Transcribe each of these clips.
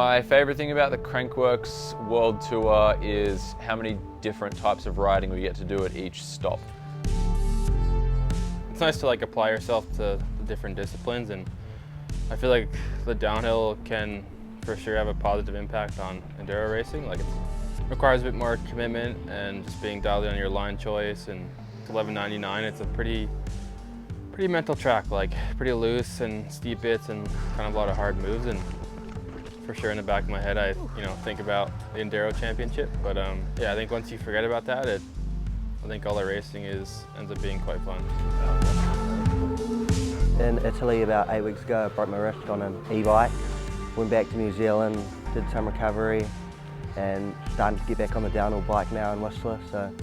My favorite thing about the Crankworx World Tour is how many different types of riding we get to do at each stop. It's nice to like apply yourself to the different disciplines, and I feel like the downhill can for sure have a positive impact on enduro racing. Like it requires a bit more commitment and just being dialed in on your line choice, and it's 11.99. It's a pretty mental track, like pretty loose and steep bits and kind of a lot of hard moves, and for sure in the back of my head I think about the Enduro Championship. But yeah, I think once you forget about that, I think all the racing ends up being quite fun. In Italy about 8 weeks ago, I broke my wrist on an e-bike. Went back to New Zealand, did some recovery, and starting to get back on the downhill bike now in Whistler. So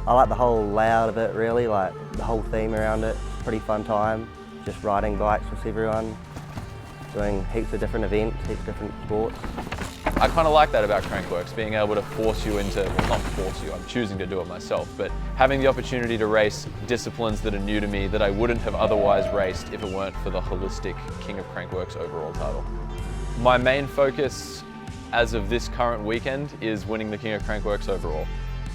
I like the whole layout of it, really, like the whole theme around it. Pretty fun time, just riding bikes with everyone, doing heaps of different events, heaps of different sports. I kind of like that about Crankworx, being able to force you into, well, not force you, I'm choosing to do it myself, but having the opportunity to race disciplines that are new to me that I wouldn't have otherwise raced if it weren't for the holistic King of Crankworx overall title. My main focus as of this current weekend is winning the King of Crankworx overall.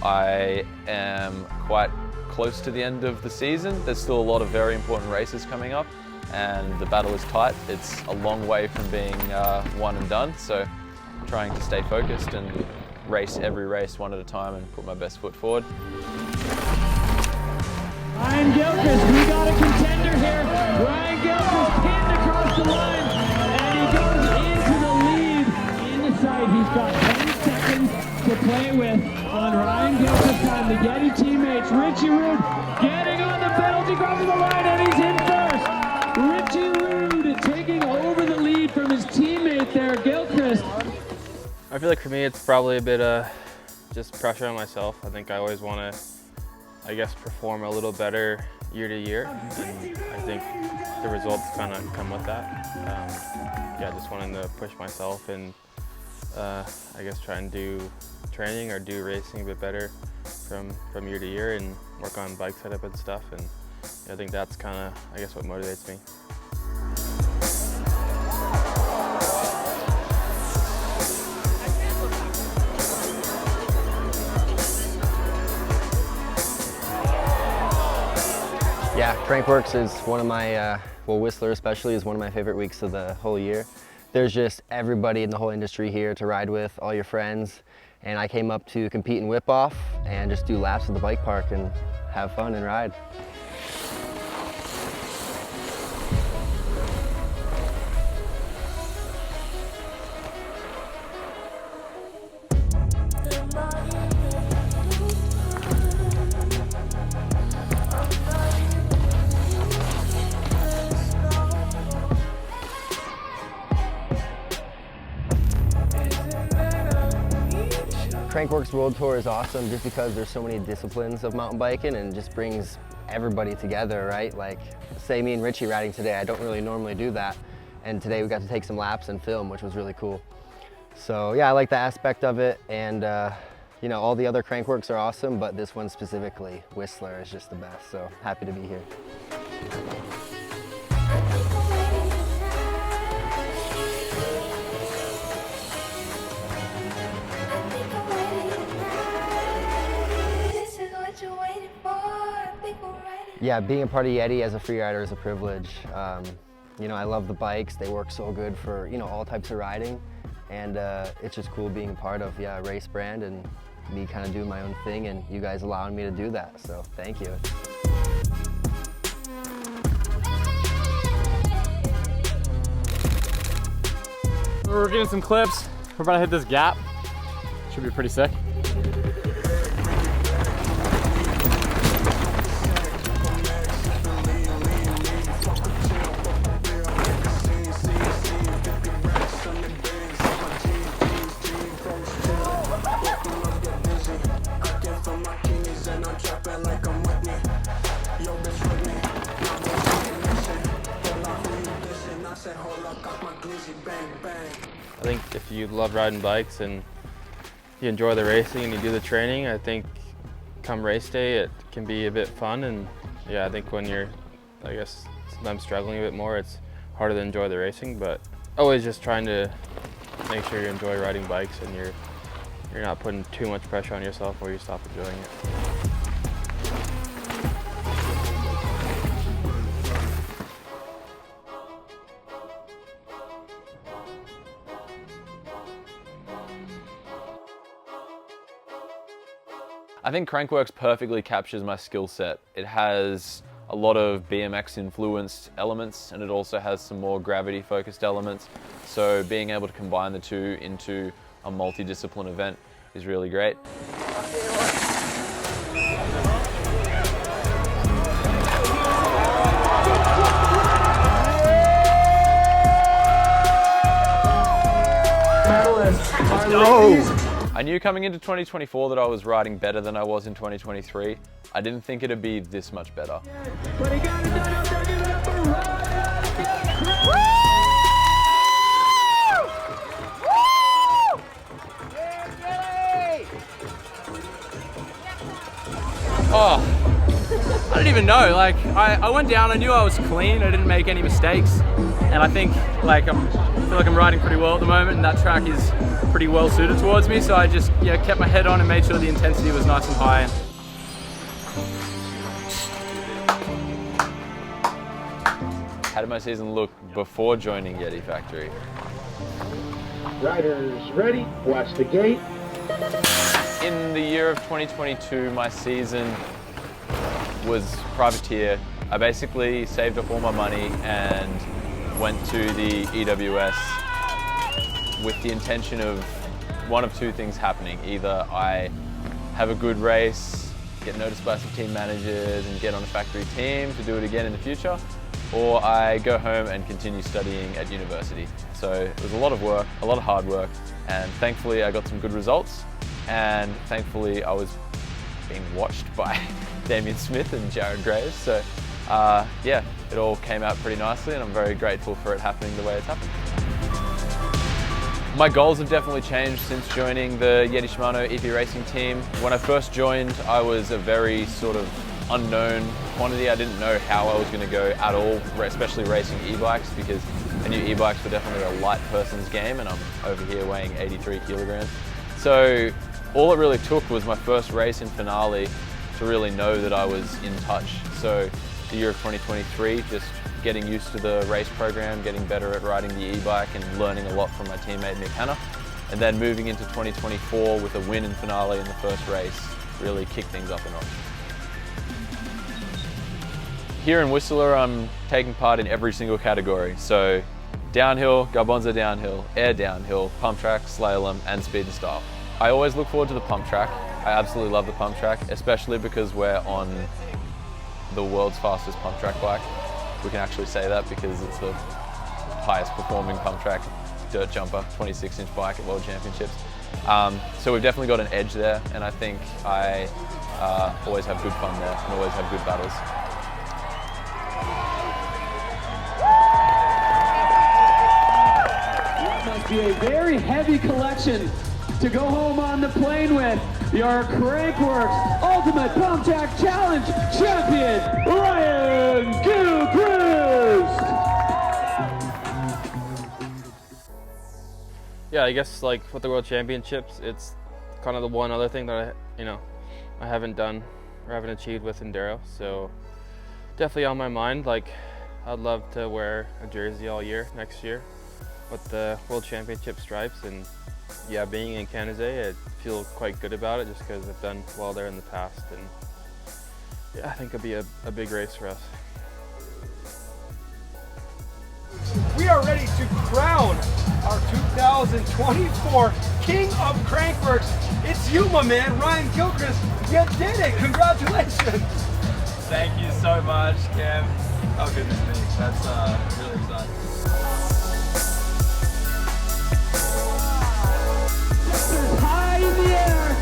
I am quite close to the end of the season. There's still a lot of very important races coming up, and the battle is tight. It's a long way from being one and done, so I'm trying to stay focused and race every race one at a time and put my best foot forward. Ryan Gilchrist, we got a contender here. Ryan Gilchrist pinned across the line, and he goes into the lead in the sight. He's got 10 seconds to play with on Ryan Gilchrist time. The Yeti teammates, Richie Rude getting on the penalty, crosses the line, and he's in first. Richie Rude taking over the lead from his teammate there, Gilchrist. I feel like for me it's probably a bit just pressure on myself. I think I always want to, I guess, perform a little better year to year, and I think the results kind of come with that. Yeah, just wanting to push myself and I guess try and do training or do racing a bit better from year to year and work on bike setup and stuff, and I think that's kind of, I guess, what motivates me. Yeah, Crankworx is one of my, well, Whistler especially is one of my favorite weeks of the whole year. There's just everybody in the whole industry here to ride with, all your friends, and I came up to compete in whip-off and just do laps at the bike park and have fun and ride. Crankworx World Tour is awesome just because there's so many disciplines of mountain biking and just brings everybody together, right? Like, say me and Richie riding today, I don't really normally do that. And today we got to take some laps and film, which was really cool. So yeah, I like the aspect of it. And you know, all the other Crankworx are awesome, but this one specifically, Whistler, is just the best. So happy to be here. Yeah, being a part of Yeti as a freerider is a privilege. You know, I love the bikes. They work so good for, you know, all types of riding. And it's just cool being a part of, yeah, a race brand and me kind of doing my own thing, and you guys allowing me to do that. So thank you. We're getting some clips. We're about to hit this gap. Should be pretty sick. I think if you love riding bikes and you enjoy the racing and you do the training, I think come race day it can be a bit fun. And yeah, I think when you're, I guess, sometimes struggling a bit more, it's harder to enjoy the racing, but always just trying to make sure you enjoy riding bikes and you're not putting too much pressure on yourself where you stop enjoying it. I think Crankworx perfectly captures my skill set. It has a lot of BMX influenced elements, and it also has some more gravity focused elements. So being able to combine the two into a multidiscipline event is really great. I knew coming into 2024 that I was riding better than I was in 2023. I didn't think it'd be this much better. Oh, I don't even know. Like, I went down, I knew I was clean, I didn't make any mistakes. And I think, like, I feel like I'm riding pretty well at the moment, and that track is pretty well suited towards me. So I just, kept my head on and made sure the intensity was nice and high. How did my season look before joining Yeti Factory? Riders ready, watch the gate. In the year of 2022, my season was privateer. I basically saved up all my money and went to the EWS with the intention of one of two things happening. Either I have a good race, get noticed by some team managers and get on a factory team to do it again in the future, or I go home and continue studying at university. So it was a lot of work, a lot of hard work, and thankfully I got some good results, and thankfully I was being watched by Damien Smith and Jared Graves. So yeah, it all came out pretty nicely, and I'm very grateful for it happening the way it's happened. My goals have definitely changed since joining the Yeti Shimano EP racing team. When I first joined, I was a very sort of unknown quantity. I didn't know how I was going to go at all, especially racing e-bikes, because I knew e-bikes were definitely a light person's game, and I'm over here weighing 83 kilograms. So all it really took was my first race in Finale to really know that I was in touch. So the year of 2023, just getting used to the race program, getting better at riding the e-bike and learning a lot from my teammate Mietka. And then moving into 2024 with a win in Finale in the first race really kicked things up a notch. Here in Whistler, I'm taking part in every single category. So downhill, Garbanzo downhill, air downhill, Pumptrack, Slalom, and speed and style. I always look forward to the Pumptrack. I absolutely love the Pumptrack, especially because we're on the world's fastest Pumptrack bike. We can actually say that because it's the highest performing Pumptrack dirt jumper, 26-inch bike at World Championships. So we've definitely got an edge there, and I think I always have good fun there and always have good battles. That must be a very heavy collection to go home on the plane with. Your Crankworx Ultimate Pumptrack Challenge champion, Ryan Gilchrist! Yeah, I guess like with the World Championships, it's kind of the one other thing that I haven't done or haven't achieved with Enduro. So definitely on my mind. Like, I'd love to wear a jersey all year next year with the World Championship stripes, and yeah, being in San Jose, I feel quite good about it just because I've done well there in the past, and yeah, I think it'll be a big race for us. We are ready to crown our 2024 King of Crankworx. It's you, my man, Ryan Gilchrist. You did it! Congratulations! Thank you so much, Cam. Oh goodness me, that's really exciting. High in the air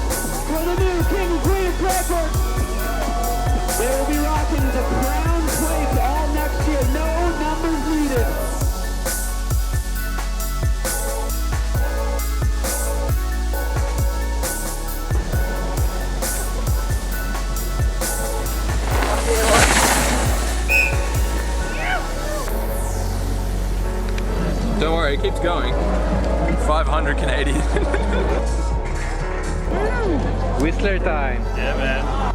for the new King of Crankworx. They will be rocking the crown plates all next year. No numbers needed. it keeps going. 500 Canadian. Whistler time. Yeah, man.